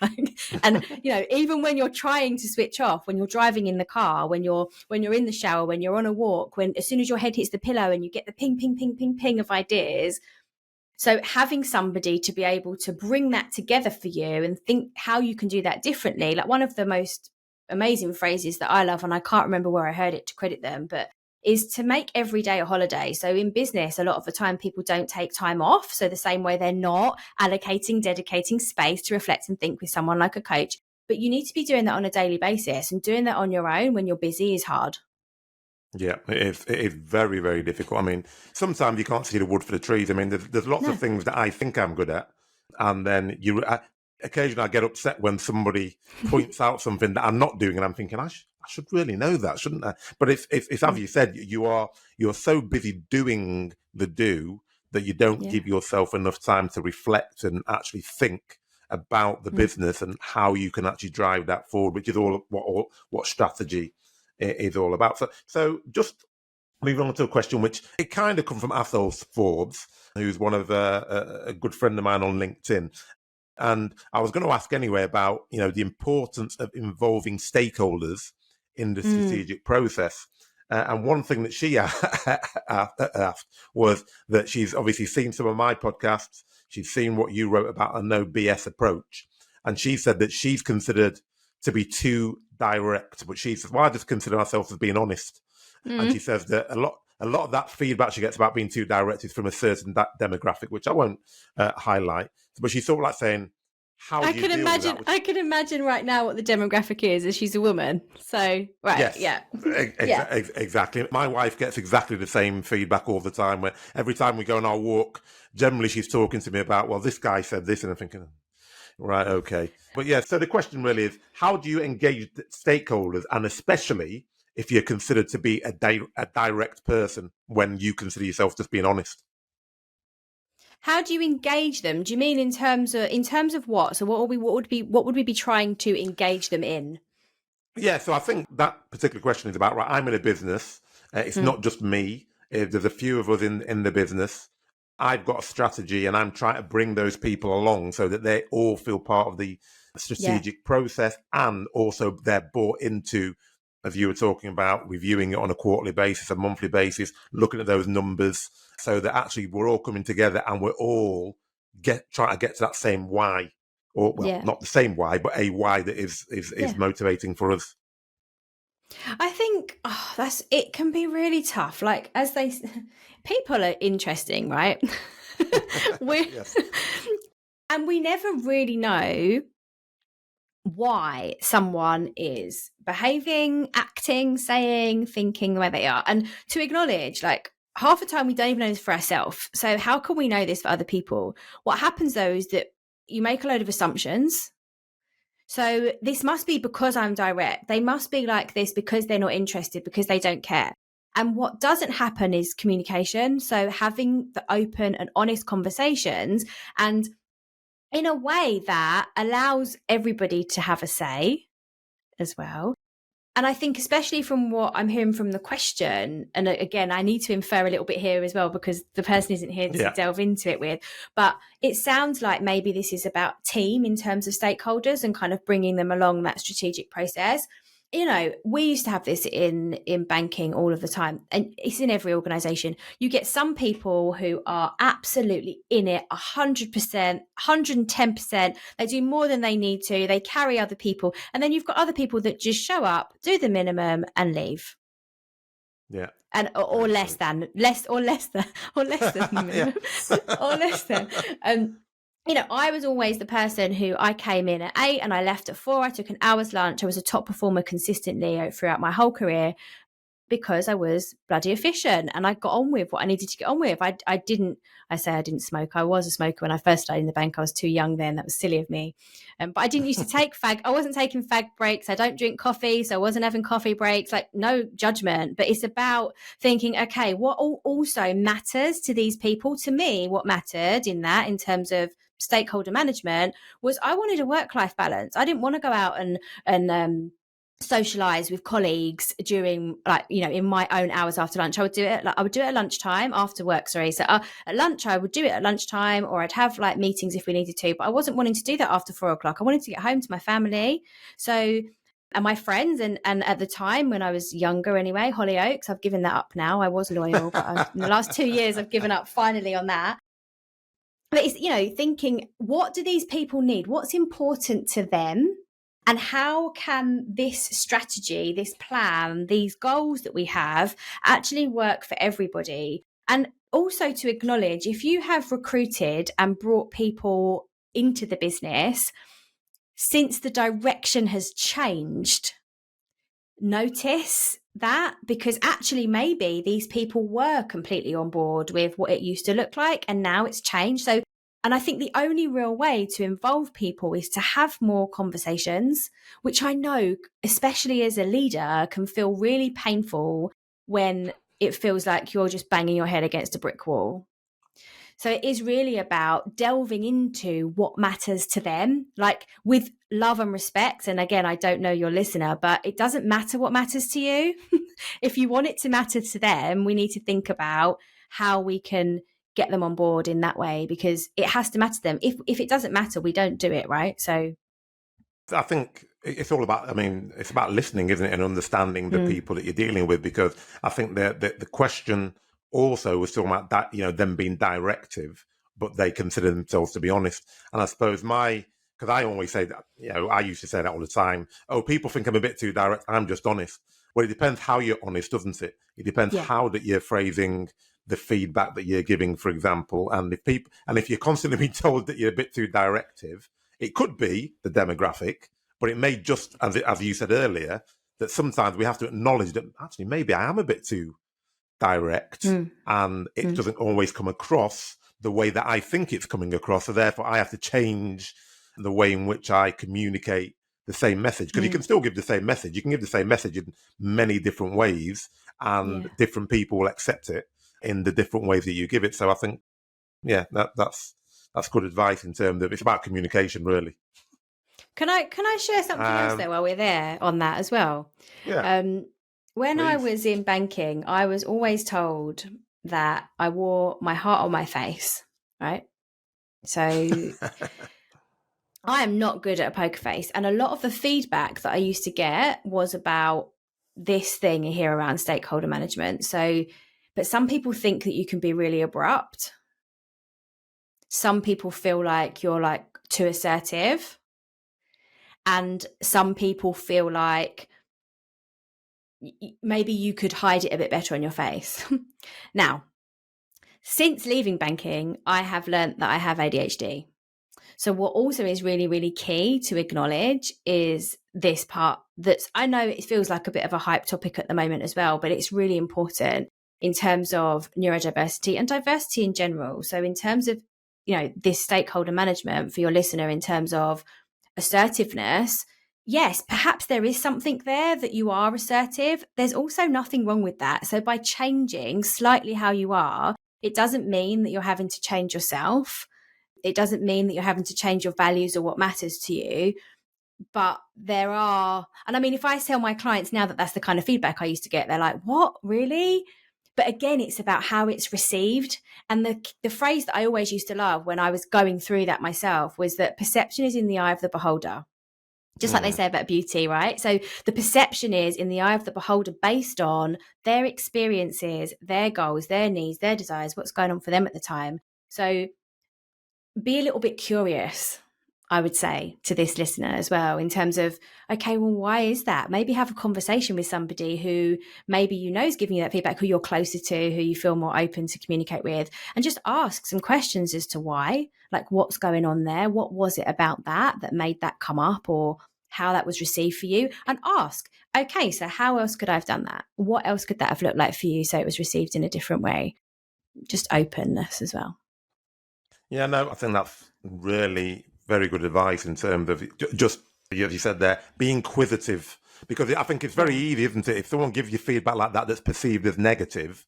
And even when you're trying to switch off, when you're driving in the car, when you're in the shower, when you're on a walk, when as soon as your head hits the pillow and you get the ping, ping, ping, ping, ping of ideas. So having somebody to be able to bring that together for you and think how you can do that differently. Like one of the most amazing phrases that I love, and I can't remember where I heard it to credit them, but is to make every day a holiday. So in business, a lot of the time people don't take time off. So the same way they're not dedicating space to reflect and think with someone like a coach. But you need to be doing that on a daily basis, and doing that on your own when you're busy is hard. Yeah, it is very, very difficult. I mean, sometimes you can't see the wood for the trees. I mean, there's lots of things that I think I'm good at, and then occasionally I get upset when somebody points out something that I'm not doing, and I'm thinking I should really know that, shouldn't I? But it's as you said, you're so busy doing the do that you don't give yourself enough time to reflect and actually think about the business and how you can actually drive that forward, which is all what strategy is all about. So just moving on to a question which it kind of comes from Athos Forbes, who's one of a good friend of mine on LinkedIn. And I was going to ask anyway about, the importance of involving stakeholders in the strategic process. And one thing that she asked was that she's obviously seen some of my podcasts. She's seen what you wrote about a no BS approach. And she said that she's considered to be too direct, but she says, well, I just consider myself as being honest. And she says that a lot of that feedback she gets about being too direct is from a certain demographic, which I won't highlight. But she's sort of like saying, how do you deal with that? I can imagine right now what the demographic is she's a woman. So, right, yes, exactly. My wife gets exactly the same feedback all the time. Where every time we go on our walk, generally she's talking to me about, well, this guy said this, and I'm thinking, right, okay. But yeah, so the question really is, how do you engage stakeholders, and especially if you're considered to be a direct person when you consider yourself just being honest? How do you engage them? Do you mean in terms of what? So what would we be trying to engage them in? Yeah, so I think that particular question is about, right, I'm in a business. It's not just me. There's a few of us in the business. I've got a strategy and I'm trying to bring those people along so that they all feel part of the strategic process, and also they're bought into, as you were talking about, reviewing it on a quarterly basis, a monthly basis, looking at those numbers, so that actually we're all coming together and we're all trying to get to that same why, or not the same why, but a why that is motivating for us. I think it can be really tough. Like people are interesting, right? Yes. And we never really know why someone is behaving, acting, saying, thinking the way they are. And to acknowledge, like, half the time we don't even know this for ourselves. So how can we know this for other people? What happens though is that you make a load of assumptions. So this must be because I'm direct. They must be like this because they're not interested, because they don't care. And what doesn't happen is communication. So having the open and honest conversations, and in a way that allows everybody to have a say as well. And I think, especially from what I'm hearing from the question, and again, I need to infer a little bit here as well, because the person isn't here to delve into it with, but it sounds like maybe this is about team in terms of stakeholders and kind of bringing them along that strategic process. We used to have this in banking all of the time, and it's in every organization. You get some people who are absolutely in it 100%, 110%. They do more than they need to. They carry other people. And then you've got other people that just show up, do the minimum and leave. Yeah. And or less than or less than the minimum or less than. I was always the person who I came in at 8 and I left at 4. I took an hour's lunch. I was a top performer consistently throughout my whole career, because I was bloody efficient and I got on with what I needed to get on with. I didn't smoke. I was a smoker when I first started in the bank. I was too young then. That was silly of me. But I didn't used to take fag. I wasn't taking fag breaks. I don't drink coffee, so I wasn't having coffee breaks. Like, no judgment, but it's about thinking, okay, what also matters to these people? To me, what mattered in terms of stakeholder management was I wanted a work-life balance. I didn't want to go out and socialize with colleagues during, in my own hours after lunch. I would do it at lunchtime, after work, sorry. So at lunch, I would do it at lunchtime, or I'd have meetings if we needed to, but I wasn't wanting to do that after 4 o'clock. I wanted to get home to my family. So, and my friends, and at the time when I was younger anyway, Hollyoaks, I've given that up now. I was loyal, but in the last 2 years, I've given up finally on that. But it's, thinking, what do these people need? What's important to them? And how can this strategy, this plan, these goals that we have actually work for everybody? And also to acknowledge, if you have recruited and brought people into the business since the direction has changed, notice that, because actually maybe these people were completely on board with what it used to look like and now it's changed. So, and I think the only real way to involve people is to have more conversations, which I know, especially as a leader, can feel really painful when it feels like you're just banging your head against a brick wall. So it is really about delving into what matters to them, like with love and respect. And again, I don't know your listener, but it doesn't matter what matters to you. If you want it to matter to them, we need to think about how we can get them on board in that way, because it has to matter to them. If it doesn't matter, we don't do it, right? So I think it's all about, it's about listening, isn't it? And understanding the people that you're dealing with, because I think the question also was talking about that, them being directive, but they consider themselves to be honest. And I suppose because I always say that, I used to say that all the time. Oh, people think I'm a bit too direct. I'm just honest. Well, it depends how you're honest, doesn't it? It depends how that you're phrasing the feedback that you're giving, for example. And if you're constantly being told that you're a bit too directive, it could be the demographic, but it may just, as you said earlier, that sometimes we have to acknowledge that actually maybe I am a bit too direct, and it doesn't always come across the way that I think it's coming across. So therefore, I have to change the way in which I communicate the same message, because you can still give the same message. You can give the same message in many different ways, and different people will accept it in the different ways that you give it. So I think, that's good advice in terms of, it's about communication, really. Can I share something else though while we're there on that as well? Yeah. When Please. I was in banking, I was always told that I wore my heart on my face, right? So I am not good at a poker face. And a lot of the feedback that I used to get was about this thing here around stakeholder management. So, but some people think that you can be really abrupt. Some people feel like you're too assertive. And some people feel like maybe you could hide it a bit better on your face. Now, since leaving banking, I have learned that I have ADHD. So what also is really, really key to acknowledge is this part I know it feels like a bit of a hype topic at the moment as well, but it's really important in terms of neurodiversity and diversity in general. So in terms of, this stakeholder management for your listener, in terms of assertiveness, yes, perhaps there is something there that you are assertive. There's also nothing wrong with that. So by changing slightly how you are, it doesn't mean that you're having to change yourself. It doesn't mean that you're having to change your values or what matters to you. But there are, and if I tell my clients now that that's the kind of feedback I used to get, they're like, what, really? But again, it's about how it's received. And the phrase that I always used to love when I was going through that myself was that perception is in the eye of the beholder. Just like they say about beauty, right? So the perception is in the eye of the beholder based on their experiences, their goals, their needs, their desires, what's going on for them at the time. So be a little bit curious. I would say to this listener as well, in terms of, okay, well, why is that? Maybe have a conversation with somebody who maybe you know is giving you that feedback, who you're closer to, who you feel more open to communicate with, and just ask some questions as to why, like what's going on there? What was it about that made that come up, or how that was received for you? And ask, okay, so how else could I have done that? What else could that have looked like for you so it was received in a different way? Just openness as well. Yeah, no, I think that's really very good advice in terms of just, as you said there, be inquisitive. Because I think it's very easy, isn't it? If someone gives you feedback like that that's perceived as negative,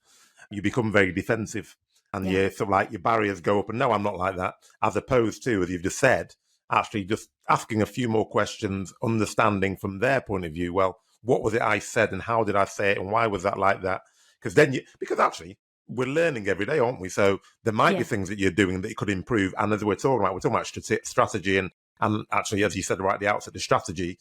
you become very defensive. And you sort of like your barriers go up. And no, I'm not like that. As opposed to, as you've just said, actually just asking a few more questions, understanding from their point of view, well, what was it I said and how did I say it and why was that like that? Because actually, we're learning every day, aren't we? So there might be things that you're doing that you could improve. And as we're talking about strategy and actually, as you said right at the outset, the strategy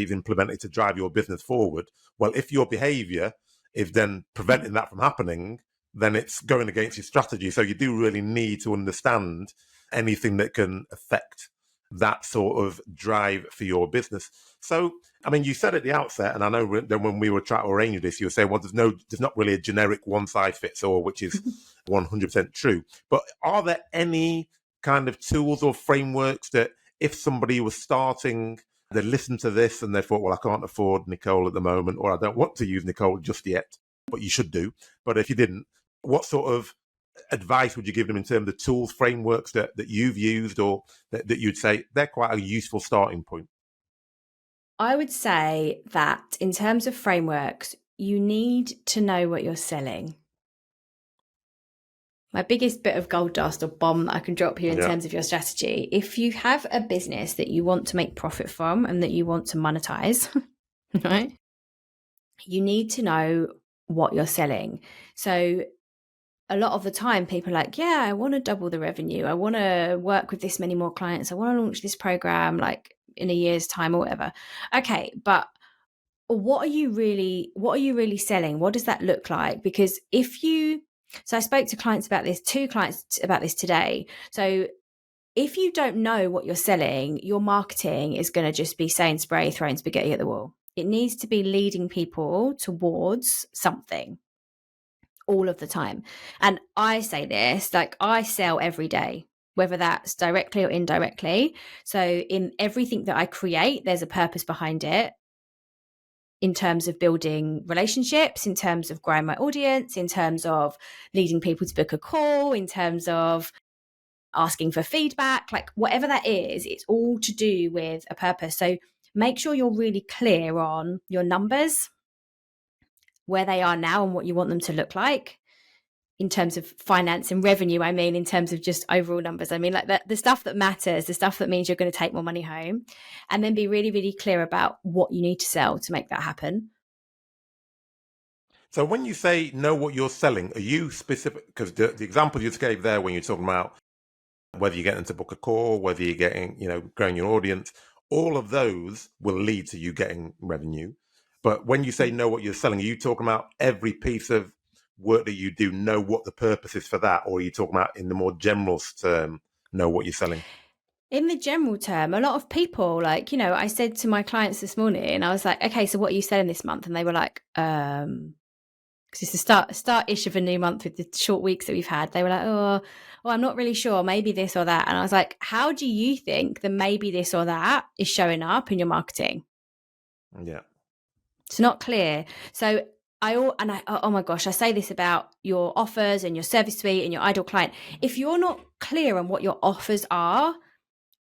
is implemented to drive your business forward. Well, if your behavior is then preventing that from happening, then it's going against your strategy. So you do really need to understand anything that can affect that sort of drive for your business. So, I mean, you said at the outset, and I know that when we were trying to arrange this, you were saying, well, there's not really a generic one size fits all, which is 100% true. But are there any kind of tools or frameworks that if somebody was starting, they listened to this and they thought, well, I can't afford Nicole at the moment, or I don't want to use Nicole just yet, but you should do. But if you didn't, what sort of advice would you give them in terms of tools, frameworks that you've used or that you'd say they're quite a useful starting point? I would say that in terms of frameworks, you need to know what you're selling. My biggest bit of gold dust or bomb that I can drop here in terms of your strategy, if you have a business that you want to make profit from and that you want to monetize, right? You need to know what you're selling. So a lot of the time people are like, yeah, I want to double the revenue. I want to work with this many more clients. I want to launch this program like in a year's time or whatever. Okay, but what are you really selling? What does that look like? Because so I spoke to two clients about this today. So if you don't know what you're selling, your marketing is going to just be saying spray, throwing spaghetti at the wall. It needs to be leading people towards something all of the time. And I say this, like I sell every day, whether that's directly or indirectly. So in everything that I create, there's a purpose behind it, in terms of building relationships, in terms of growing my audience, in terms of leading people to book a call, in terms of asking for feedback, like whatever that is, it's all to do with a purpose. So make sure you're really clear on your numbers, where they are now and what you want them to look like in terms of finance and revenue. I mean, in terms of just overall numbers, I mean, like the stuff that matters, the stuff that means you're going to take more money home, and then be really, really clear about what you need to sell to make that happen. So when you say know what you're selling, are you specific? Because the example you just gave there, when you're talking about whether you're getting to book a call, whether you're getting, growing your audience, all of those will lead to you getting revenue. But when you say know what you're selling, are you talking about every piece of work that you do, know what the purpose is for that? Or are you talking about in the more general term, know what you're selling? In the general term, a lot of people, like, I said to my clients this morning, I was like, okay, so what are you selling this month? And they were like, because it's the start-ish of a new month with the short weeks that we've had. They were like, oh, I'm not really sure, maybe this or that. And I was like, how do you think the maybe this or that is showing up in your marketing? Yeah. It's not clear. So oh my gosh, I say this about your offers and your service suite and your ideal client. If you're not clear on what your offers are,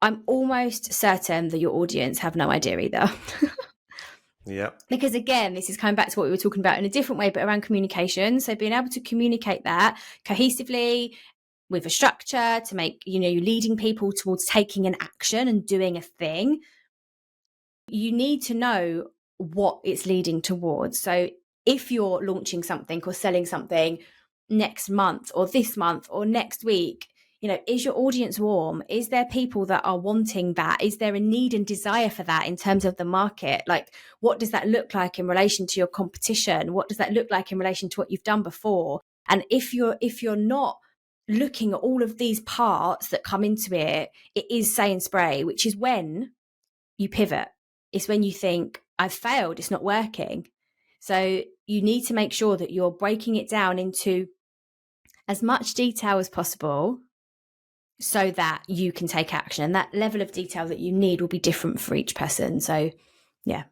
I'm almost certain that your audience have no idea either. Yeah. Because again, this is coming back to what we were talking about in a different way, but around communication. So being able to communicate that cohesively with a structure to make, you leading people towards taking an action and doing a thing. You need to know what it's leading towards. So if you're launching something or selling something next month or this month or next week, is your audience warm? Is there people that are wanting that? Is there a need and desire for that in terms of the market? Like, what does that look like in relation to your competition? What does that look like in relation to what you've done before? And if you're not looking at all of these parts that come into it, it is say and spray, which is when you pivot. It's when you think, I've failed, it's not working. So you need to make sure that you're breaking it down into as much detail as possible so that you can take action. And that level of detail that you need will be different for each person. So, yeah.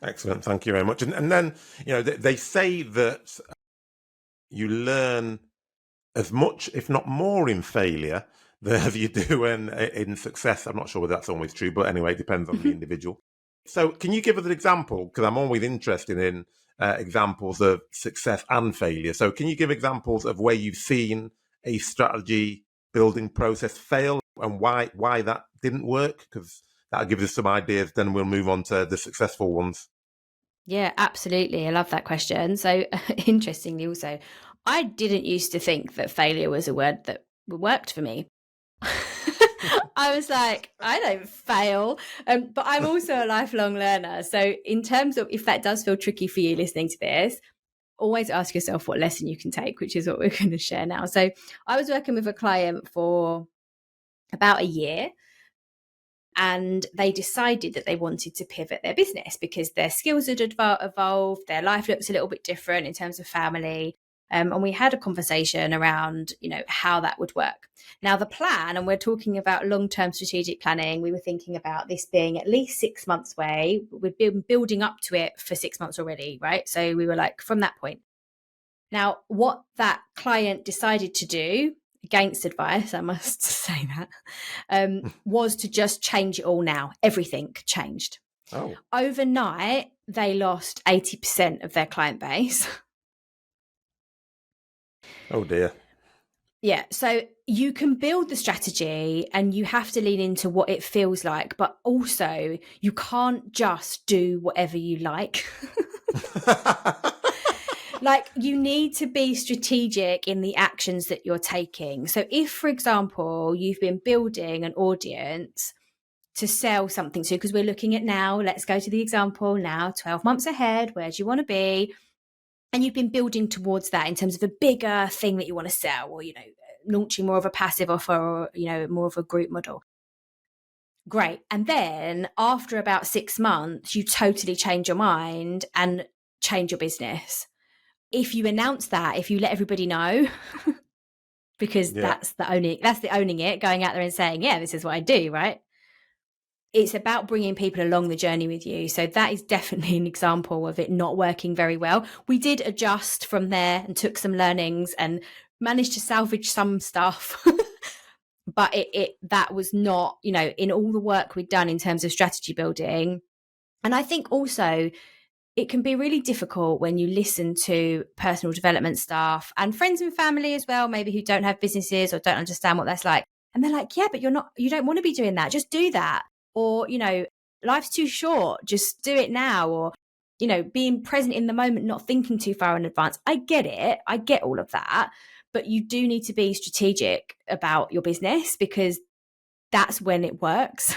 Excellent. Thank you very much. And then, they say that you learn as much, if not more, in failure than you do in success. I'm not sure whether that's always true, but anyway, it depends on the individual. So can you give us an example? Because I'm always interested in examples of success and failure. So can you give examples of where you've seen a strategy building process fail and why that didn't work? Because that'll give us some ideas. Then we'll move on to the successful ones. Yeah, absolutely. I love that question. So interestingly also, I didn't used to think that failure was a word that worked for me. I was like, I don't fail. But I'm also a lifelong learner. So in terms of, if that does feel tricky for you listening to this, always ask yourself what lesson you can take, which is what we're going to share now. So I was working with a client for about a year, and they decided that they wanted to pivot their business because their skills had evolved, their life looks a little bit different in terms of family. And we had a conversation around, how that would work. Now, the plan, and we're talking about long-term strategic planning, we were thinking about this being at least 6 months away. We'd been building up to it for 6 months already, right? So we were like, from that point. Now, what that client decided to do, against advice, I must say that, was to just change it all now. Everything changed. Oh. Overnight, they lost 80% of their client base. Oh, dear. Yeah. So you can build the strategy and you have to lean into what it feels like, but also you can't just do whatever you like. Like, you need to be strategic in the actions that you're taking. So if, for example, you've been building an audience to sell something to, because we're looking at now, let's go to the example now, 12 months ahead, where do you want to be? And you've been building towards that in terms of a bigger thing that you want to sell, or, launching more of a passive offer, or, more of a group model. Great. And then after about 6 months, you totally change your mind and change your business. If you announce that, if you let everybody know, because that's the owning it, going out there and saying, yeah, this is what I do, right? It's about bringing people along the journey with you. So that is definitely an example of it not working very well. We did adjust from there and took some learnings and managed to salvage some stuff. But that was not, in all the work we'd done in terms of strategy building. And I think also it can be really difficult when you listen to personal development staff and friends and family as well, maybe who don't have businesses or don't understand what that's like. And they're like, yeah, but you don't want to be doing that. Just do that. Or, life's too short. Just do it now. Or, being present in the moment, not thinking too far in advance. I get it. I get all of that. But you do need to be strategic about your business because that's when it works.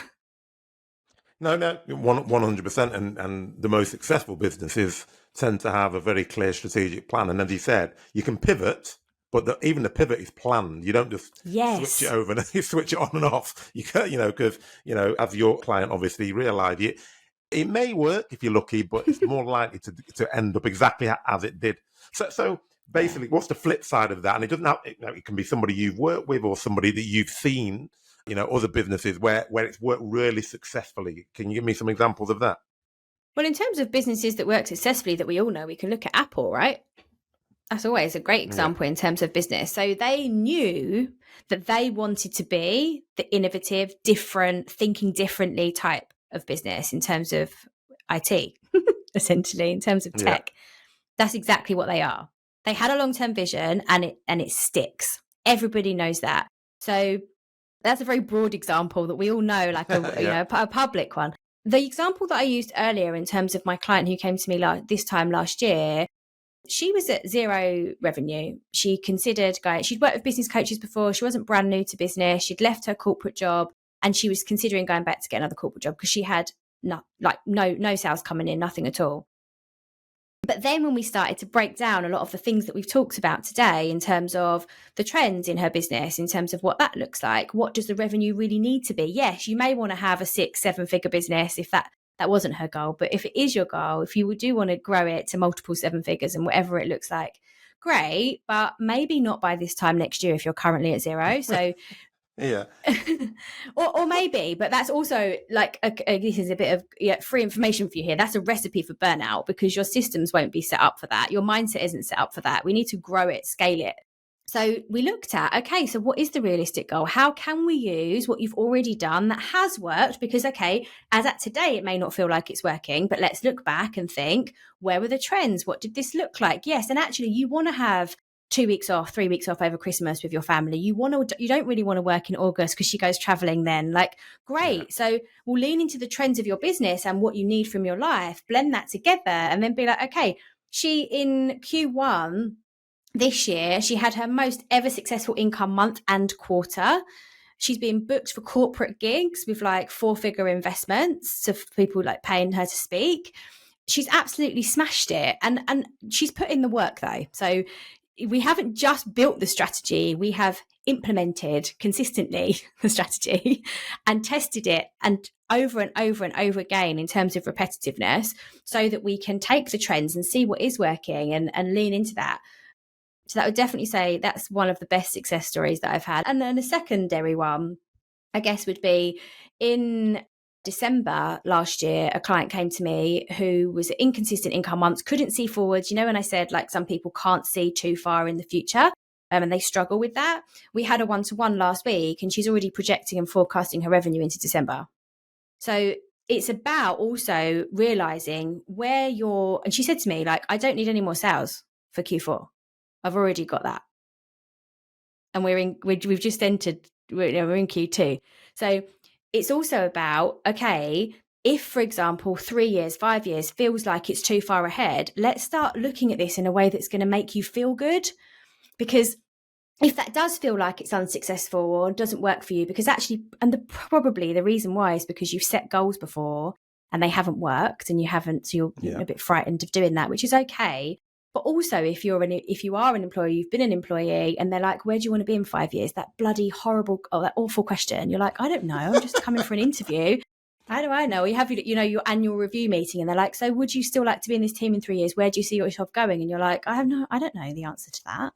No, 100%. And the most successful businesses tend to have a very clear strategic plan. And as you said, you can pivot, but even the pivot is planned. You don't just switch it over and you switch it on and off. You can, because, as your client obviously realized, it may work if you're lucky, but it's more likely to end up exactly as it did. So basically, what's the flip side of that? And it doesn't have, it can be somebody you've worked with or somebody that you've seen, other businesses where it's worked really successfully. Can you give me some examples of that? Well, in terms of businesses that work successfully that we all know, we can look at Apple, right? That's always a great example in terms of business. So they knew that they wanted to be the innovative, different, thinking differently type of business in terms of IT, essentially, in terms of tech. Yeah. That's exactly what they are. They had a long-term vision and it sticks. Everybody knows that. So that's a very broad example that we all know, like a public one. The example that I used earlier in terms of my client who came to me this time last year, she was at zero revenue. She considered she'd worked with business coaches before. She wasn't brand new to business. She'd left her corporate job and she was considering going back to get another corporate job because she had no sales coming in, nothing at all. But then when we started to break down a lot of the things that we've talked about today in terms of the trends in her business, in terms of what that looks like, what does the revenue really need to be? Yes, you may want to have a 6-7 figure business if that wasn't her goal. But if it is your goal, if you do want to grow it to multiple 7 figures and whatever it looks like, great, but maybe not by this time next year if you're currently at 0. So yeah. or maybe, but that's also like this is a bit of free information for you here. That's a recipe for burnout because your systems won't be set up for that. Your mindset isn't set up for that. We need to grow it, scale it. So we looked at, okay, so what is the realistic goal? How can we use what you've already done that has worked? Because, okay, as at today, it may not feel like it's working, but let's look back and think, where were the trends? What did this look like? Yes. And actually you want to have 2 weeks off, 3 weeks off over Christmas with your family. You don't really want to work in August because she goes traveling then. Like, great. Yeah. So we'll lean into the trends of your business and what you need from your life, blend that together and then be like, okay, she in Q1 this year, she had her most ever successful income month and quarter. She's been booked for corporate gigs with like 4-figure investments. So people like paying her to speak. She's absolutely smashed it. And she's put in the work though. So we haven't just built the strategy, we have implemented consistently the strategy and tested it and over again in terms of repetitiveness so that we can take the trends and see what is working and lean into that. So that would definitely say that's one of the best success stories that I've had. And then the secondary one, I guess, would be in December last year, a client came to me who was inconsistent income months, couldn't see forwards. You know, when I said like some people can't see too far in the future and they struggle with that. We had a one-to-one last week and she's already projecting and forecasting her revenue into December. So it's about also realizing where and she said to me, like, I don't need any more sales for Q4. I've already got that. And we've just entered, we're in Q2. So it's also about, okay, if, for example, 3 years, 5 years feels like it's too far ahead, let's start looking at this in a way that's going to make you feel good. Because if that does feel like it's unsuccessful or doesn't work for you, because actually, and probably the reason why is because you've set goals before and they haven't worked and so you're a bit frightened of doing that, which is okay. But also if you are an employee, you've been an employee and they're like, where do you want to be in 5 years? That bloody horrible, that awful question. You're like, I don't know. I'm just coming for an interview. How do I know? You have your annual review meeting and they're like, so would you still like to be in this team in 3 years? Where do you see yourself going? And you're like, I don't know the answer to that.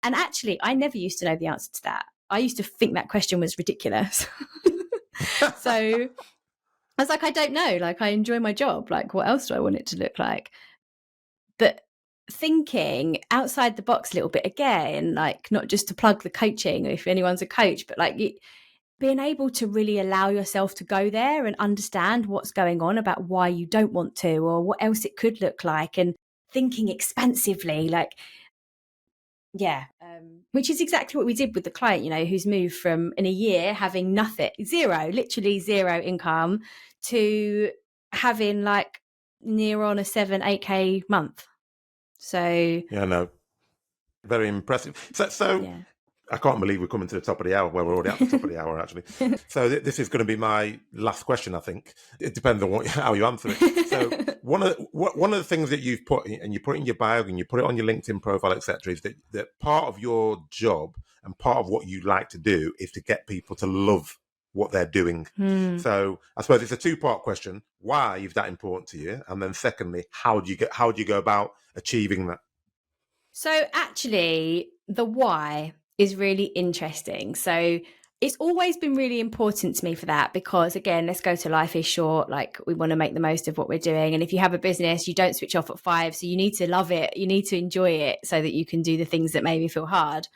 And actually, I never used to know the answer to that. I used to think that question was ridiculous. So I was like, I don't know. Like, I enjoy my job. Like, what else do I want it to look like? But thinking outside the box a little bit again, like not just to plug the coaching if anyone's a coach, but like being able to really allow yourself to go there and understand what's going on about why you don't want to or what else it could look like and thinking expansively, like, yeah, which is exactly what we did with the client, who's moved from in a year having nothing, literally zero income to having like near on a 7-8K month. So yeah, no, very impressive. So yeah. I can't believe we're coming to the top of the hour. Well, we're already at the top of the hour, actually. So this is going to be my last question, I think. It depends on how you answer it. So one of the things that you've put in, and you put in your bio and you put it on your LinkedIn profile, etc., is that part of your job and part of what you like to do is to get people to love what they're doing. So I suppose it's a 2-part question. Why is that important to you? And then secondly, how do you go about achieving that? So actually, the why is really interesting. So it's always been really important to me for that because, again, let's go to life is short. Like, we want to make the most of what we're doing. And if you have a business, you don't switch off at 5. So you need to love it. You need to enjoy it so that you can do the things that maybe feel hard.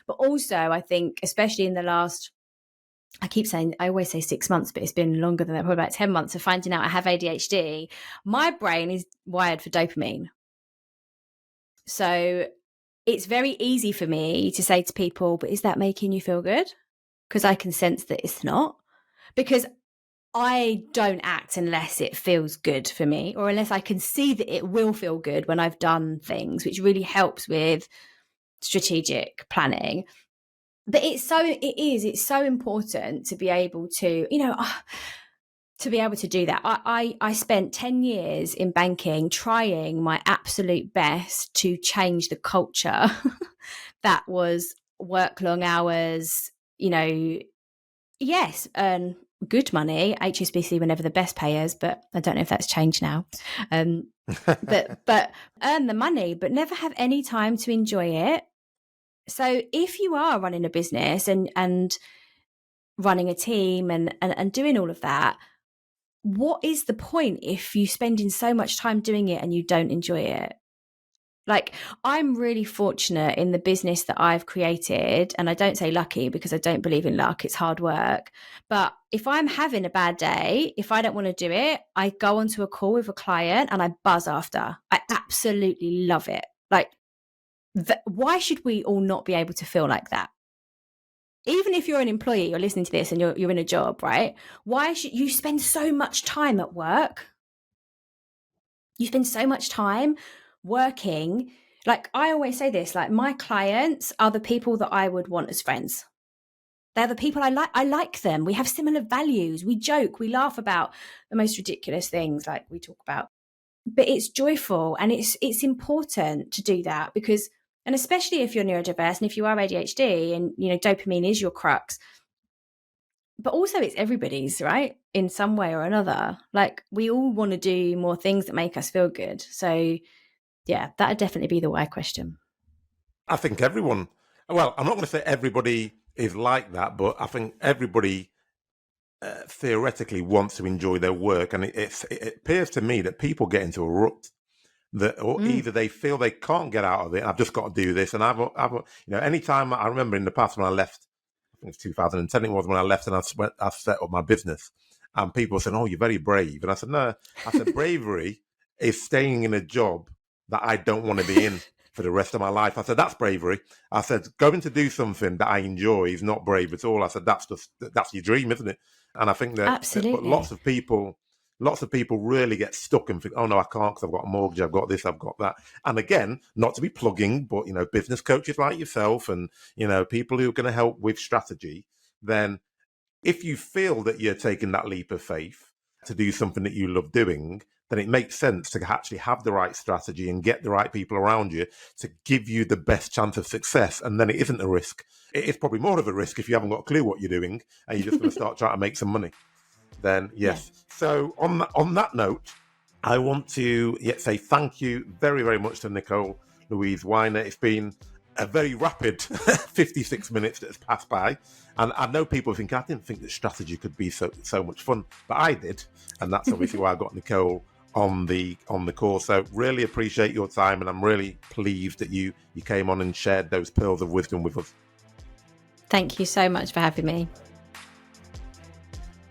But also, I think, especially in the last, I always say 6 months, but it's been longer than that, probably about 10 months of finding out I have ADHD. My brain is wired for dopamine. So it's very easy for me to say to people, but is that making you feel good? Because I can sense that it's not. Because I don't act unless it feels good for me or unless I can see that it will feel good when I've done things, which really helps with strategic planning. But it's so important to be able to, to be able to do that. I spent 10 years in banking trying my absolute best to change the culture that was work long hours, yes, earn good money. HSBC were never the best payers, but I don't know if that's changed now. But earn the money, but never have any time to enjoy it. So if you are running a business and running a team and doing all of that, what is the point if you're spending so much time doing it and you don't enjoy it? Like, I'm really fortunate in the business that I've created, and I don't say lucky because I don't believe in luck, it's hard work. But if I'm having a bad day, if I don't want to do it, I go onto a call with a client and I buzz after. I absolutely love it. Like, why should we all not be able to feel like that? Even if you're an employee, you're listening to this and you're in a job, right? Why should you spend so much time at work? You spend so much time working. Like, I always say this, like, my clients are the people that I would want as friends. They're the people I like. I like them. We have similar values. We joke, we laugh about the most ridiculous things, like we talk about. But it's joyful, and it's important to do that because, and especially if you're neurodiverse and if you are ADHD and, dopamine is your crux, but also it's everybody's, right? In some way or another. Like, we all want to do more things that make us feel good. So yeah, that would definitely be the why question. I think everyone, well, I'm not going to say everybody is like that, but I think everybody theoretically wants to enjoy their work. And it appears to me that people get into a rut that, or either they feel they can't get out of it. I've just got to do this. And I've anytime I remember in the past when I left, I think it's 2010 it was when I left and I set up my business, and people said, "Oh, you're very brave." And I said, "No." I said, bravery is staying in a job that I don't want to be in for the rest of my life. I said, that's bravery. I said, going to do something that I enjoy is not brave at all. I said, that's your dream, isn't it? And I think but lots of people really get stuck and think, oh no, I can't because I've got a mortgage, I've got this, I've got that. And again, not to be plugging, but business coaches like yourself and people who are going to help with strategy, then if you feel that you're taking that leap of faith to do something that you love doing, then it makes sense to actually have the right strategy and get the right people around you to give you the best chance of success. And then it isn't a risk. It's probably more of a risk if you haven't got a clue what you're doing and you're just going to start trying to make some money. Then yes. Yeah. So on that note, I want to say thank you very, very much to Nicole Louise Winer. It's been a very rapid 56 minutes that has passed by. And I know people think, I didn't think that strategy could be so much fun, but I did. And that's obviously why I got Nicole on the call. So really appreciate your time. And I'm really pleased that you came on and shared those pearls of wisdom with us. Thank you so much for having me.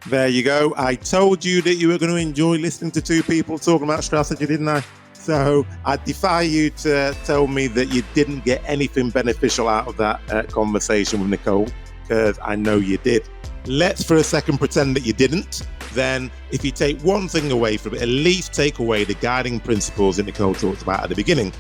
There you go. I told you that you were going to enjoy listening to two people talking about strategy, didn't I? So I defy you to tell me that you didn't get anything beneficial out of that conversation with Nicole, because I know you did. Let's for a second pretend that you didn't. Then if you take one thing away from it, at least take away the guiding principles that Nicole talked about at the beginning.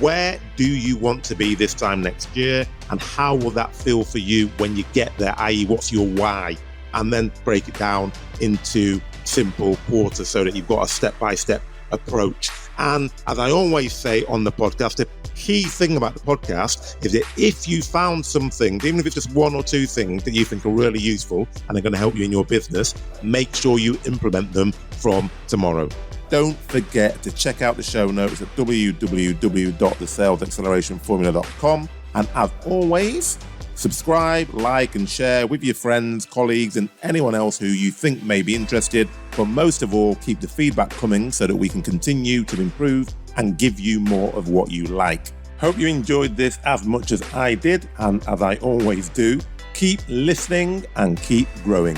Where do you want to be this time next year? And how will that feel for you when you get there? I.e., what's your why? And then break it down into simple quarters so that you've got a step-by-step approach. And as I always say on the podcast, the key thing about the podcast is that if you found some things, even if it's just one or two things that you think are really useful and are going to help you in your business, make sure you implement them from tomorrow. Don't forget to check out the show notes at www.thesalesaccelerationformula.com. And as always, subscribe, like, and share with your friends, colleagues, and anyone else who you think may be interested. But most of all, keep the feedback coming so that we can continue to improve and give you more of what you like. Hope you enjoyed this as much as I did. And as I always do, keep listening and keep growing.